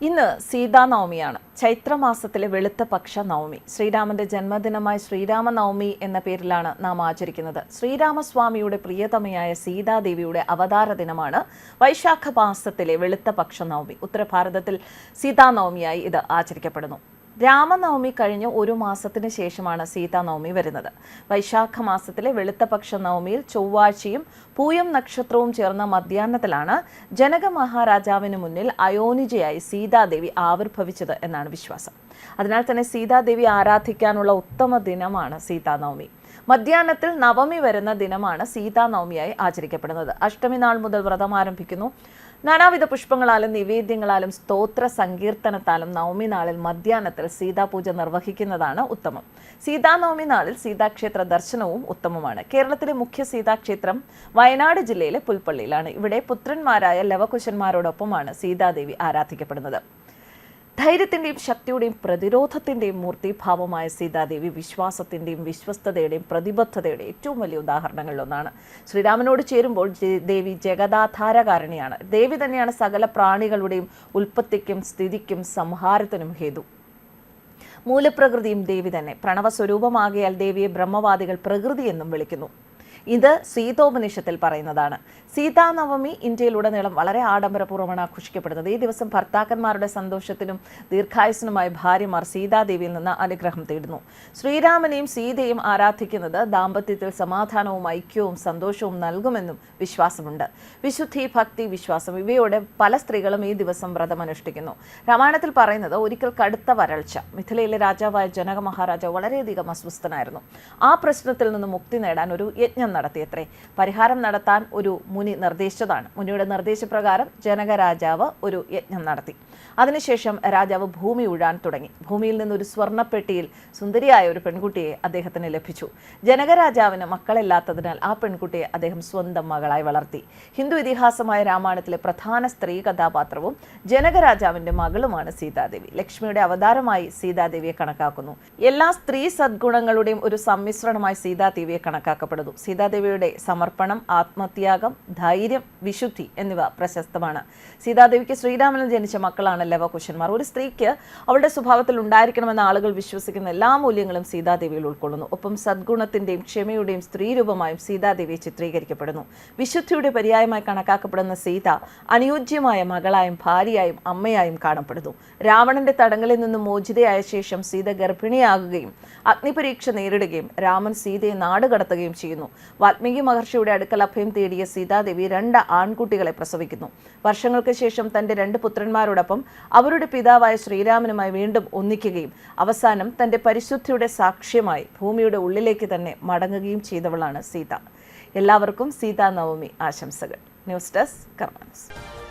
ഇന്ന് സീതാനവമിയാണ്. ചൈത്രമാസത്തിലെ വെളുത്ത പക്ഷ നവമി. ശ്രീരാമന്റെ ജന്മദിനമായ ശ്രീരാമനവമി എന്ന പേരിലാണ് നാം ആചരിക്കുന്നത്. ശ്രീരാമസ്വാമിയുടെ പ്രിയതമയായ സീതാദേവിയുടെ അവതാര ദിനമാണ് വൈശാഖ മാസത്തിലെ വെളുത്ത പക്ഷ നവമി. ഉത്തരഭാരതത്തിൽ സീതാനവമിയായി ഇത് ആചരിക്കപ്പെടുന്നു. രാമനവമി കഴിഞ്ഞ് ഒരു മാസത്തിന് ശേഷമാണ് സീതാനവമി വരുന്നത്. വൈശാഖ മാസത്തിലെ വെളുത്തപക്ഷ നവമിയിൽ ചൊവ്വാഴ്ചയും പൂയം നക്ഷത്രവും ചേർന്ന മധ്യാഹ്നത്തിലാണ് ജനക മഹാരാജാവിന് മുന്നിൽ അയോനിജയായി സീതാദേവി ആവിർഭവിച്ചത് എന്നാണ് വിശ്വാസം. അതിനാൽ തന്നെ സീതാദേവി ആരാധിക്കാനുള്ള ഉത്തമ ദിനമാണ് സീതാനവമി. മധ്യാഹ്നത്തിൽ നവമി വരുന്ന ദിനമാണ് സീതാനവമിയായി ആചരിക്കപ്പെടുന്നത്. അഷ്ടമി നാൾ മുതൽ വ്രതം ആരംഭിക്കുന്നു. നാനാവിധ പുഷ്പങ്ങളാലും നിവേദ്യങ്ങളാലും സ്തോത്ര സങ്കീർത്തനത്താലും നവമി നാളിൽ മധ്യാഹ്നത്തിൽ സീതാപൂജ നിർവഹിക്കുന്നതാണ് ഉത്തമം. സീതാനവമി നാളിൽ സീതാക്ഷേത്ര ദർശനവും ഉത്തമമാണ്. കേരളത്തിലെ മുഖ്യ സീതാക്ഷേത്രം വയനാട് ജില്ലയിലെ പുൽപ്പള്ളിയിലാണ്. ഇവിടെ പുത്രന്മാരായ ലവകുശന്മാരോടൊപ്പമാണ് സീതാദേവി ആരാധിക്കപ്പെടുന്നത്. ധൈര്യത്തിന്റെയും ശക്തിയുടെയും പ്രതിരോധത്തിന്റെയും മൂർത്തിഭാവമായ സീതാദേവി വിശ്വാസത്തിന്റെയും വിശ്വസ്തതയുടെയും പ്രതിബദ്ധതയുടെയും ഏറ്റവും വലിയ ഉദാഹരണങ്ങളിലൊന്നാണ്. ശ്രീരാമനോട് ചേരുമ്പോൾ ദേവി ജഗദാധാരകാരണിയാണ്. ദേവി തന്നെയാണ് സകല പ്രാണികളുടെയും ഉൽപ്പത്തിക്കും സ്ഥിതിക്കും സംഹാരത്തിനും ഹേതു. മൂലപ്രകൃതിയും ദേവി തന്നെ. പ്രണവസ്വരൂപമാകിയാൽ ദേവിയെ ബ്രഹ്മവാദികൾ പ്രകൃതി എന്നും വിളിക്കുന്നു. ഇത് സീതോപനിഷത്തിൽ പറയുന്നതാണ്. സീതാനവമി ഇന്ത്യയിലുടനീളം വളരെ ആഡംബരപൂർവ്വമാണ് ആഘോഷിക്കപ്പെടുന്നത്. ഈ ദിവസം ഭർത്താക്കന്മാരുടെ സന്തോഷത്തിനും ദീർഘായുസിനുമായി ഭാര്യമാർ സീതാദേവിയിൽ നിന്ന് അനുഗ്രഹം തേടുന്നു. ശ്രീരാമനെയും സീതയും ആരാധിക്കുന്നത് ദാമ്പത്യത്തിൽ സമാധാനവും ഐക്യവും സന്തോഷവും നൽകുമെന്നും വിശ്വാസമുണ്ട്. വിശുദ്ധി, ഭക്തി, വിശ്വാസം ഇവയോടെ പല സ്ത്രീകളും ഈ ദിവസം വ്രതമനുഷ്ഠിക്കുന്നു. രാമായണത്തിൽ പറയുന്നത് ഒരിക്കൽ കടുത്ത വരൾച്ച. മിഥിലയിലെ രാജാവായ ജനക മഹാരാജാവ് വളരെയധികം അസ്വസ്ഥനായിരുന്നു. ആ പ്രശ്നത്തിൽ നിന്ന് മുക്തി നേടാൻ ഒരു യജ്ഞം നടത്തിയത്രേ. പരിഹാരം നടത്താൻ ഒരു മുനി നിർദ്ദേശിച്ചതാണ്. മുനിയുടെ നിർദ്ദേശപ്രകാരം ജനക രാജാവ് ഒരു യജ്ഞം നടത്തി. അതിനുശേഷം രാജാവ് ഭൂമി ഉഴാൻ തുടങ്ങി. ഭൂമിയിൽ നിന്നൊരു സ്വർണ്ണപ്പെട്ടിയിൽ സുന്ദരിയായ ഒരു പെൺകുട്ടിയെ അദ്ദേഹത്തിന് ലഭിച്ചു. ജനകരാജാവിന് മക്കളില്ലാത്തതിനാൽ ആ പെൺകുട്ടിയെ അദ്ദേഹം സ്വന്തം മകളായി വളർത്തി. ഹിന്ദു ഇതിഹാസമായ രാമായണത്തിലെ പ്രധാന സ്ത്രീ കഥാപാത്രവും ജനകരാജാവിന്റെ മകളുമാണ് സീതാദേവി. ലക്ഷ്മിയുടെ അവതാരമായി സീതാദേവിയെ കണക്കാക്കുന്നു. എല്ലാ സ്ത്രീ സദ്ഗുണങ്ങളുടെയും ഒരു സമ്മിശ്രണമായി സീതാദേവിയെ കണക്കാക്കപ്പെടുന്നു. സീതാദേവിയുടെ സമർപ്പണം, ആത്മത്യാഗം, ധൈര്യം, വിശുദ്ധി എന്നിവ പ്രശസ്തമാണ്. സീതാദേവിക്ക് ശ്രീരാമനിൽ ജനിച്ച മക്കളാണ് ലവകുശന്മാർ. ഒരു സ്ത്രീക്ക് അവളുടെ സ്വഭാവത്തിൽ ഉണ്ടായിരിക്കണമെന്ന ആളുകൾ വിശ്വസിക്കുന്ന എല്ലാ മൂല്യങ്ങളും സീതാദേവിയിൽ ഉൾക്കൊള്ളുന്നു. ഒപ്പം സദ്ഗുണത്തിന്റെയും ക്ഷമയുടെയും സ്ത്രീരൂപമായും സീതാദേവിയെ ചിത്രീകരിക്കപ്പെടുന്നു. വിശുദ്ധിയുടെ പര്യായമായി കണക്കാക്കപ്പെടുന്ന സീത അനുയോജ്യമായ മകളായും ഭാര്യയായും അമ്മയായും കാണപ്പെടുന്നു. രാവണന്റെ തടങ്കലിൽ നിന്നും മോചിതയായ ശേഷം സീത ഗർഭിണിയാകുകയും അഗ്നിപരീക്ഷ നേരിടുകയും രാമൻ സീതയെ നാടുകടത്തുകയും ചെയ്യുന്നു. വാൽമീകി മഹർഷിയുടെ അടുക്കൽ അഭയം തേടിയ സീതാദേവി 2 ആൺകുട്ടികളെ പ്രസവിക്കുന്നു. വർഷങ്ങൾക്ക് ശേഷം തന്റെ 2 പുത്രന്മാരോടൊപ്പം അവരുടെ പിതാവായ ശ്രീരാമനുമായി വീണ്ടും ഒന്നിക്കുകയും അവസാനം തന്റെ പരിശുദ്ധിയുടെ സാക്ഷ്യമായി ഭൂമിയുടെ ഉള്ളിലേക്ക് തന്നെ മടങ്ങുകയും ചെയ്തവളാണ് സീത. എല്ലാവർക്കും സീതാനവമി ആശംസകൾ. ന്യൂസ് ഡെസ്ക് കർമ്മ ന്യൂസ്.